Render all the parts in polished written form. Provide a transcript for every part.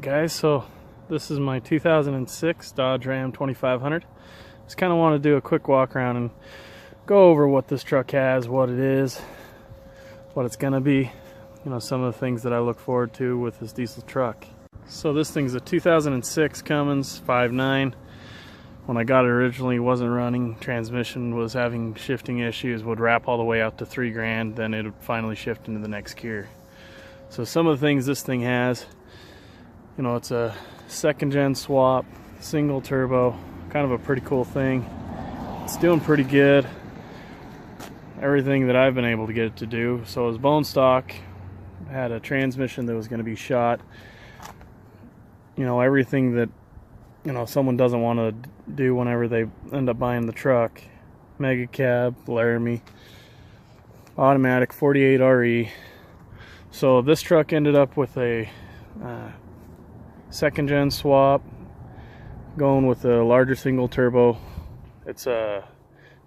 guys, so this is my 2006 Dodge Ram 2500. Just kind of want to do a quick walk around and go over what this truck has, what it is, what it's gonna be, you know, some of the things that I look forward to with this diesel truck. So this thing's a 2006 Cummins 5.9. When I got it originally, it wasn't running. Transmission was having shifting issues, would wrap all the way out to 3 grand, then it would finally shift into the next gear. So some of the things this thing has, you know, it's a second gen swap, single turbo, kind of a pretty cool thing. It's doing pretty good, everything that I've been able to get it to do. So it was bone stock, had a transmission that was going to be shot, you know, everything that, you know, someone doesn't want to do whenever they end up buying the truck. Mega cab, Laramie, automatic 48 RE. So this truck ended up with a second gen swap, going with a larger single turbo. It's a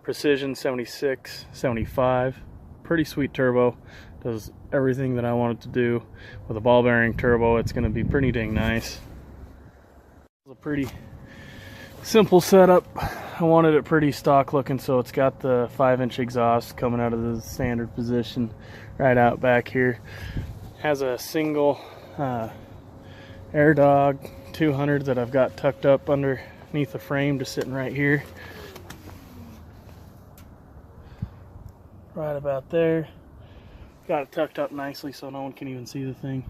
Precision 76-75, pretty sweet turbo, does everything that I want it to do. With a ball bearing turbo, it's going to be pretty dang nice. It's a pretty simple setup. I wanted it pretty stock looking, so it's got the 5-inch exhaust coming out of the standard position right out back here. Has a single Air Dog 200 that I've got tucked up underneath the frame, just sitting right here, right about there. Got it tucked up nicely so no one can even see the thing.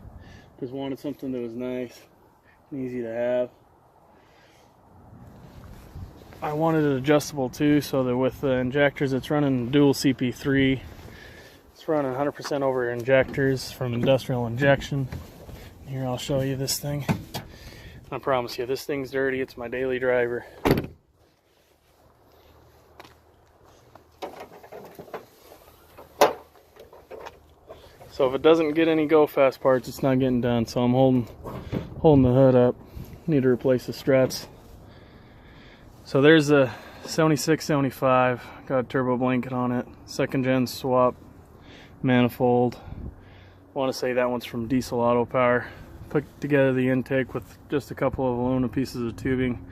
Just wanted something that was nice and easy to have. I wanted it adjustable too, so that with the injectors, it's running dual CP3. It's running 100% over injectors from industrial injection. Here, I'll show you this thing. I promise you, this thing's dirty. It's my daily driver. So if it doesn't get any go fast parts, it's not getting done. So I'm holding the hood up. Need to replace the struts. So there's a 76-75, got a turbo blanket on it, second gen swap manifold. I want to say that one's from Diesel Auto Power. Put together the intake with just a couple of aluminum pieces of tubing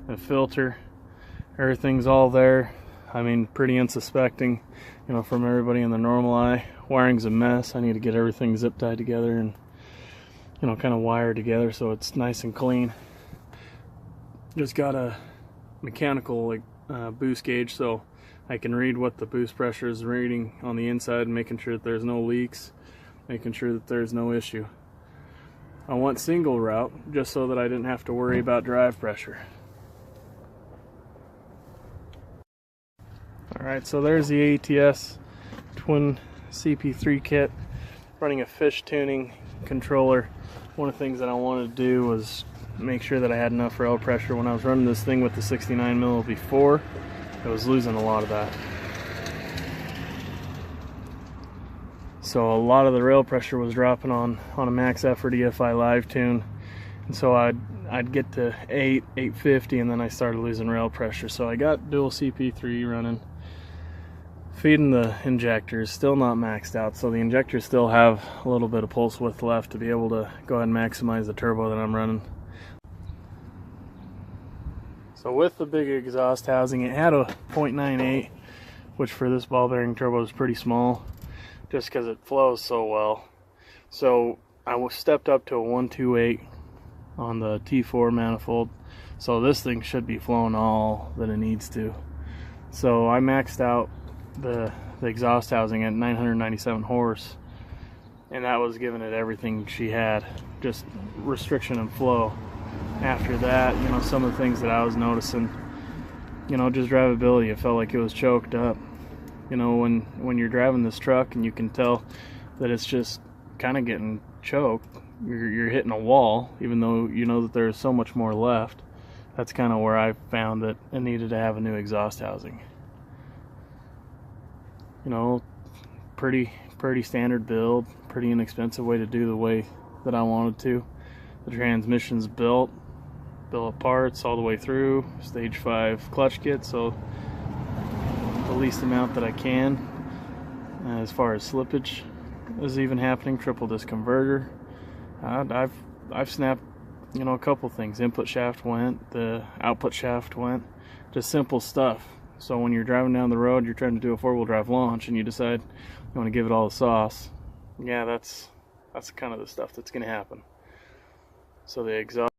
and a filter. Everything's all there. I mean, pretty unsuspecting, you know, from everybody in the normal eye. Wiring's a mess. I need to get everything zip tied together and, you know, kind of wired together so it's nice and clean. Just got a mechanical boost gauge, so I can read what the boost pressure is reading on the inside, making sure that there's no leaks, making sure that there's no issue. I want single route just so that I didn't have to worry about drive pressure. Alright, so there's the ATS twin CP3 kit, running a fish tuning controller. One of the things that I wanted to do was make sure that I had enough rail pressure. When I was running this thing with the 69 mil before, I was losing a lot of that. So a lot of the rail pressure was dropping on a max effort EFI live tune, and so I'd get to 850, and then I started losing rail pressure. So I got dual CP3 running, feeding the injectors, still not maxed out, so the injectors still have a little bit of pulse width left to be able to go ahead and maximize the turbo that I'm running. So with the big exhaust housing, it had a 0.98, which for this ball bearing turbo is pretty small, just because it flows so well. So I stepped up to a 128 on the T4 manifold, so this thing should be flowing all that it needs to. So I maxed out the exhaust housing at 997 horse, and that was giving it everything she had, just restriction and flow. After that, you know, some of the things that I was noticing, you know, just drivability. It felt like it was choked up. You know, when you're driving this truck and you can tell that it's just kind of getting choked, you're hitting a wall, even though you know that there's so much more left. That's kind of where I found that it needed to have a new exhaust housing. You know, pretty standard build, pretty inexpensive way to do the way that I wanted to. The transmission's built bill of parts all the way through, stage 5 clutch kit, so the least amount that I can as far as slippage is even happening. Triple disc converter. I've snapped you know, a couple things. Input shaft went, the output shaft went, just simple stuff. So when you're driving down the road, you're trying to do a four-wheel drive launch and you decide you want to give it all the sauce, yeah, that's kind of the stuff that's going to happen. So the exhaust